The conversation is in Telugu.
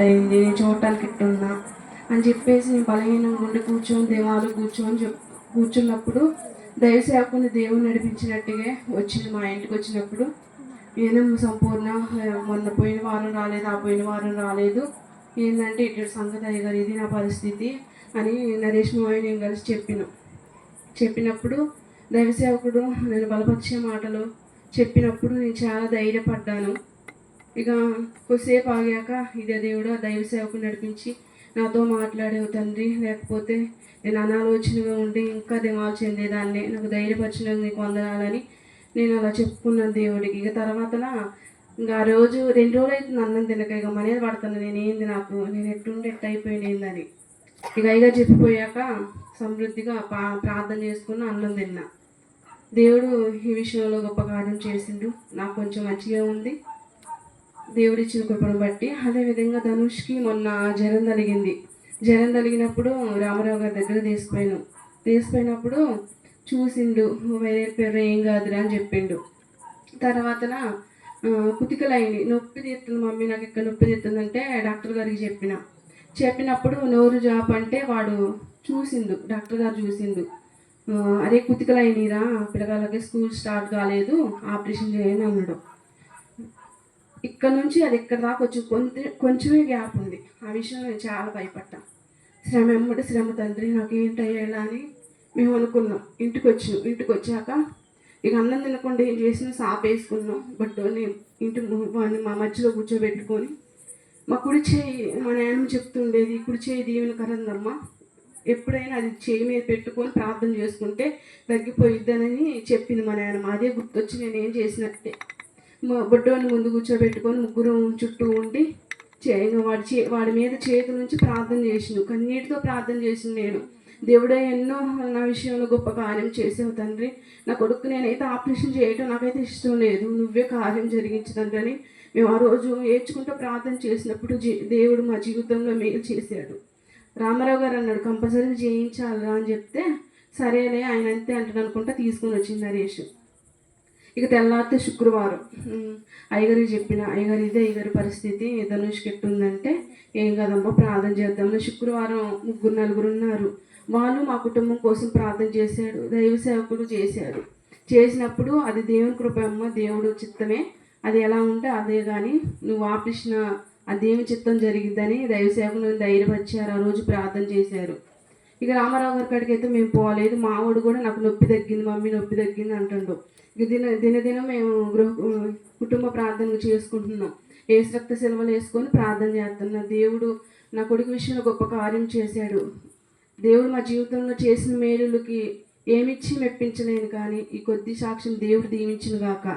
అయింది, నేను చూడటానికి ఇట్టున్నా అని చెప్పేసి నేను బలహీనంగా ఉండి కూర్చొని దేవాలు కూర్చున్నప్పుడు దైవ సేవకుని దేవుడు నడిపించినట్టుగా వచ్చింది. మా ఇంటికి వచ్చినప్పుడు నేను సంపూర్ణ మొన్న పోయిన వారం రాలేదు, ఆ పోయిన వారం రాలేదు, ఏంటంటే ఇటు సంగతి అయ్యగారు ఇది నా పరిస్థితి అని నరేష్ మావయ్య నేను కలిసి చెప్పినప్పుడు దైవ సేవకుడు నేను బలపరిచే మాటలు చెప్పినప్పుడు నేను చాలా ధైర్యపడ్డాను. ఇక కొద్దిసేపు ఆగాక ఇదే దేవుడు దైవ సేవకుని నడిపించి నాతో మాట్లాడేవు తండ్రి, లేకపోతే నేను అనాలోచనగా ఉండి ఇంకా దిమాలు చెందేదాన్ని, నాకు ధైర్యపరిచినందుకు నీకు వందనాలని నేను అలా చెప్పుకున్నాను దేవుడికి. ఇక తర్వాత ఇంకా ఆ రోజు 2 రోజులు అయితే అన్నం తినక ఇక మనేది పడుతున్నాను నేనేంది, నేను ఎట్టుండి ఎట్టు అయిపోయినేందని. ఇక అయిగా చెప్పిపోయాక సమృద్ధిగా ప్రార్థన చేసుకున్న అన్నం తిన్నా. దేవుడు ఈ విషయంలో గొప్ప కార్యం చేసిండు, నాకు కొంచెం మంచిగా ఉంది దేవుడు ఇచ్చిన కృపను బట్టి. అదేవిధంగా ధనుష్కి మొన్న జ్వరం తగిలినప్పుడు రామారావు గారి దగ్గర తీసుకుపోయినప్పుడు చూసిండు, వేరే పేరు ఏం కాదురా అని చెప్పిండు. తర్వాత కుతికలైంది, నొప్పి తీస్తుంది మమ్మీ, నాకు ఇక్కడ నొప్పి తీస్తుందంటే డాక్టర్ గారికి చెప్పినప్పుడు నోరు జాప్ అంటే వాడు డాక్టర్ గారు చూసిండు, అరే కుతికలైనరా పిల్లగాళ్ళకి స్కూల్ స్టార్ట్ కాలేదు, ఆపరేషన్ చేయని అన్నాడు. ఇక్కడ నుంచి అది ఎక్కడ దాకా వచ్చి కొంచెమే గ్యాప్ ఉంది. ఆ విషయంలో నేను చాలా భయపడ్డా. శ్రమ తండ్రి నాకు ఏంటయ్యేలా అని మేము అనుకున్నాం. ఇంటికి వచ్చాక ఇక అన్నం తినకుండా ఏం చేసినా సాప్ వేసుకున్నాం. బట్ నేను వాడిని మా మధ్యలో కూర్చోబెట్టుకొని మా కుడి చేయి, మా నాయనమ్మ చెప్తుండేది, కుడి చేయి దీవెనకరందమ్మా, ఎప్పుడైనా అది చేయి మీద పెట్టుకొని ప్రార్థన చేసుకుంటే తగ్గిపోయిద్దనని చెప్పింది మా నాయనమ్మ. అదే గుర్తొచ్చి నేను ఏం చేసినట్టే బొడ్డోని ముందు కూర్చోబెట్టుకొని ముగ్గురు చుట్టూ ఉండి వాడి మీద చేతి నుంచి ప్రార్థన చేసిండు, కన్నీటితో ప్రార్థన చేసిండు. నేను దేవుడే ఎన్నో నా విషయంలో గొప్ప కార్యం చేసావు తండ్రి, నా కొడుకు నేనైతే ఆపరేషన్ చేయటం నాకైతే ఇష్టం లేదు, నువ్వే కార్యం జరిగించు తండ్రి అని మేము ఆ రోజు ఏడ్చుకుంటూ ప్రార్థన చేసినప్పుడు దేవుడు మా జీవితంలో మేలు చేశాడు. రామారావు గారు అన్నాడు కంపల్సరీ చేయించాలిరా అని చెప్తే సరేలే ఆయన అంతే అంటాడు అనుకుంటా తీసుకొని వచ్చింది నరేష్. ఇక తెల్లారితే శుక్రవారం అయ్యగారికి చెప్పిన, అయ్యగారు ఇదే అయ్యగారి పరిస్థితి, ధనుష్కి ఎట్టుందంటే ఏం కాదమ్మా ప్రార్థన చేద్దామని. శుక్రవారం 3-4 ఉన్నారు. వాళ్ళు మా కుటుంబం కోసం ప్రార్థన చేశాడు, దైవ సేవకుడు చేసినప్పుడు అది దేవుని కృప అమ్మ, దేవుడు చిత్తమే, అది ఎలా ఉంటే అదే, కానీ నువ్వు ఆపరేషన్ ఆ దేవుని చిత్తం జరిగిద్దని దైవ సేవకులు ధైర్యపరిచారు. ఆ రోజు ప్రార్థన చేశారు. ఇక రామారావు గారి కాడికి అయితే మేము పోలేదు. మావాడు కూడా నాకు నొప్పి తగ్గింది మమ్మీ, నొప్పి తగ్గింది అంటుండు. ఇక దినదినం మేము కుటుంబ ప్రార్థన చేసుకుంటున్నాం. ఏసు రక్త సెలవులు వేసుకొని ప్రార్థన చేస్తున్నాం. దేవుడు నా కొడుకు విషయంలో గొప్ప కార్యం చేశాడు. దేవుడు మా జీవితంలో చేసిన మేలులకి ఏమిచ్చి మెప్పించలేను, కానీ ఈ కొద్ది సాక్ష్యం దేవుడు దీవించును గాక.